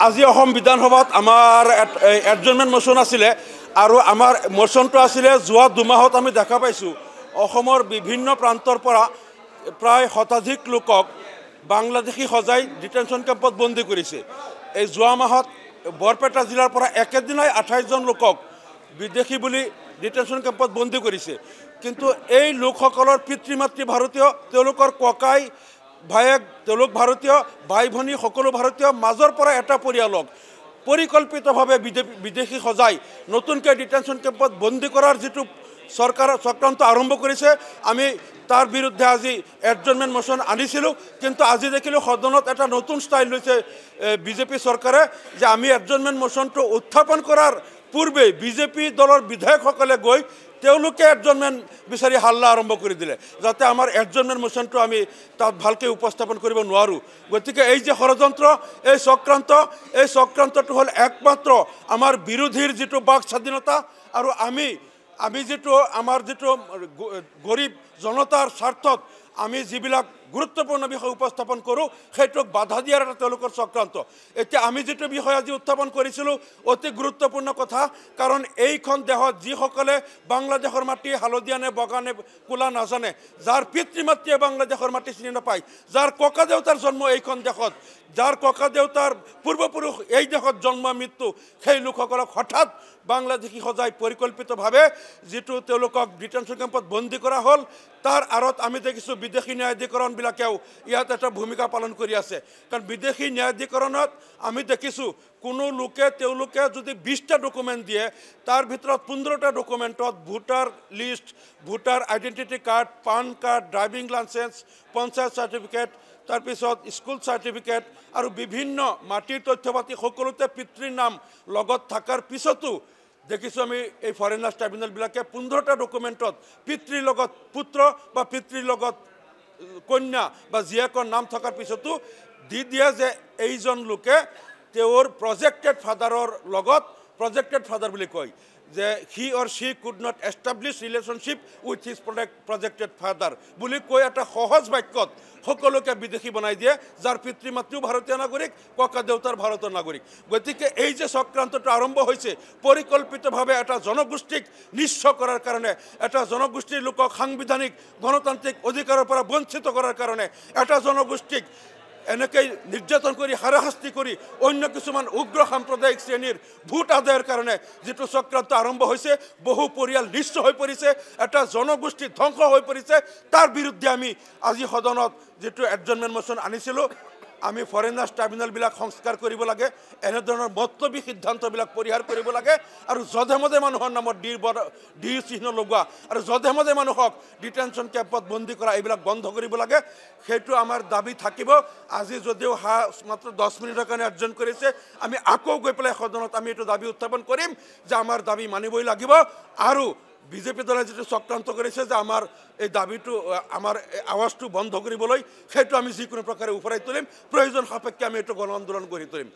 আজি অসম বিধানসভাত আমাৰ এডজৰ্ণমেণ্ট মোশ্যন আছিলে আৰু আমাৰ মোশ্যনটো আছিলে যোৱা 2 মাহত আমি দেখা পাইছোঁ অসমৰ বিভিন্ন প্ৰান্তৰ পৰা প্ৰায় শতাধিক লোকক বাংলাদেশী সজাই ডিটেনশ্যন কেম্পত বন্দী কৰিছে। এই যোৱা মাহত বৰপেটা জিলাৰ পৰা একেদিনাই 28 জন লোকক বিদেশী বুলি ডিটেনশ্যন কেম্পত বন্দী কৰিছে। কিন্তু এই লোকসকলৰ পিতৃ মাতৃ ভাৰতীয়, তেওঁলোকৰ ককাই ভায়েক তেওঁলোক ভাৰতীয়, ভাই ভনী সকলো ভাৰতীয়, মাজৰ পৰা এটা পৰিয়ালক পৰিকল্পিতভাৱে বিদেশী সজাই নতুনকৈ ডিটেনশ্যন কেম্পত বন্দী কৰাৰ যিটো চৰকাৰৰ চক্ৰান্ত আৰম্ভ কৰিছে, আমি তাৰ বিৰুদ্ধে আজি এডজৰ্ণমেণ্ট মোশ্যন আনিছিলোঁ। কিন্তু আজি দেখিলোঁ সদনত এটা নতুন ষ্টাইল লৈছে বিজেপি চৰকাৰে যে আমি এডজৰ্ণমেণ্ট মোশ্যনটো উত্থাপন কৰাৰ পূৰ্বে বিজেপি দলৰ বিধায়কসকলে গৈ তেওঁলোকে এডজৰ্ণমেণ্ট বিচাৰি হাল্লা আৰম্ভ কৰি দিলে, যাতে আমাৰ এডজৰ্ণমেণ্ট মোশ্যনটো আমি তাত ভালকৈ উপস্থাপন কৰিব নোৱাৰোঁ। গতিকে এই যে ষড়যন্ত্ৰ, এই চক্ৰান্তটো হ'ল একমাত্ৰ আমাৰ বিৰোধীৰ যিটো বাক স্বাধীনতা আৰু আমি যিটো আমাৰ যিটো গৰীব জনতাৰ স্বাৰ্থত আমি যিবিলাক গুৰুত্বপূৰ্ণ বিষয় উপস্থাপন কৰোঁ সেইটোক বাধা দিয়াৰ এটা তেওঁলোকৰ চক্ৰান্ত। এতিয়া আমি যিটো বিষয় আজি উত্থাপন কৰিছিলোঁ অতি গুৰুত্বপূৰ্ণ কথা, কাৰণ এইখন দেশত যিসকলে বাংলাদেশৰ মাটি হালধীয়া নে বগা নে কোলা নাজানে, যাৰ পিতৃ মাতৃয়ে বাংলাদেশৰ মাটি চিনি নাপায়, যাৰ ককা দেউতাৰ জন্ম এইখন দেশত, যাৰ ককা দেউতাৰ পূৰ্বপুৰুষ এই দেশত জন্ম মৃত্যু, সেই লোকসকলক হঠাৎ বাংলাদেশী সজাই পৰিকল্পিতভাৱে যিটো তেওঁলোকক ডিটেনশ্যন কেম্পত বন্দী কৰা হ'ল, তাৰ আঁৰত আমি দেখিছোঁ বিদেশী ন্যায়াধিকৰণবিলাকেও ইয়াত এটা ভূমিকা পালন কৰি আছে। কাৰণ বিদেশী ন্যায়াধিকৰণত আমি দেখিছোঁ কোনো লোকে তেওঁলোকে যদি 20টা ডকুমেণ্ট দিয়ে, তাৰ ভিতৰত 15টা ডকুমেণ্টত voter list, voter identity card, PAN card, driving licence, panchayat certificate, তাৰপিছত স্কুল চাৰ্টিফিকেট আৰু বিভিন্ন মাটিৰ তথ্য পাতি সকলোতে পিতৃৰ নাম লগত থকাৰ পিছতো দেখিছোঁ আমি এই ফৰেনাৰ্ছ ট্ৰাইব্যুনেলবিলাকে 15টা ডকুমেণ্টত পিতৃৰ লগত পুত্ৰ বা পিতৃৰ লগত কন্যা বা জীয়েকৰ নাম থকাৰ পিছতো দি দিয়ে যে এইজন লোকে তেওঁৰ প্ৰজেক্টেড ফাদাৰৰ লগত, প্ৰজেক্টেড ফাদাৰ বুলি কয় যে he or she could not establish relationship with his projected father বুলি কৈ এটা সহজ বাক্যত সকলোকে বিদেশী বনাই দিয়ে, যাৰ পিতৃ মাতৃও ভাৰতীয় নাগৰিক, ককা দেউতাৰ ভাৰতৰ নাগৰিক। গতিকে এই যে চক্ৰান্তটো আৰম্ভ হৈছে পৰিকল্পিতভাৱে এটা জনগোষ্ঠীক নিঃস্ব কৰাৰ কাৰণে, এটা জনগোষ্ঠীৰ লোকক সাংবিধানিক গণতান্ত্ৰিক অধিকাৰৰ পৰা বঞ্চিত কৰাৰ কাৰণে, এটা জনগোষ্ঠীক এনেকৈ নিৰ্যাতন কৰি হাৰাশাস্তি কৰি অন্য কিছুমান উগ্ৰ সাম্প্ৰদায়িক শ্ৰেণীৰ ভোট আদায়ৰ কাৰণে যিটো চক্ৰান্ত আৰম্ভ হৈছে, বহু পৰিয়াল নিঃস্ব হৈ পৰিছে, এটা জনগোষ্ঠী ধ্বংস হৈ পৰিছে, তাৰ বিৰুদ্ধে আমি আজি সদনত যিটো এডজৰ্ণমেণ্ট মোশ্যন আনিছিলোঁ, আমি ফৰেনাৰ্ছ ট্ৰাইব্যুনেলবিলাক সংস্কাৰ কৰিব লাগে, এনেধৰণৰ মতলবী সিদ্ধান্তবিলাক পৰিহাৰ কৰিব লাগে আৰু যধে মধে মানুহৰ নামত ডিৰ চিহ্ন লগোৱা আৰু যধে মধে মানুহক ডিটেনশ্যন কেম্পত বন্দী কৰা এইবিলাক বন্ধ কৰিব লাগে। সেইটো আমাৰ দাবী থাকিব। আজি যদিও মাত্ৰ 10 মিনিটৰ কাৰণে আয়োজন কৰিছে, আমি আকৌ গৈ পেলাই সদনত আমি এইটো দাবী উত্থাপন কৰিম যে আমাৰ দাবী মানিবই লাগিব আৰু বিজেপি দলে যিটো চক্ৰান্ত কৰিছে যে আমাৰ এই দাবীটো, আমাৰ আৱাজটো বন্ধ কৰিবলৈ, সেইটো আমি যিকোনো প্ৰকাৰে উফৰাই তুলিম, প্ৰয়োজন সাপেক্ষে আমি এইটো গণ আন্দোলন গঢ়ি তুলিম।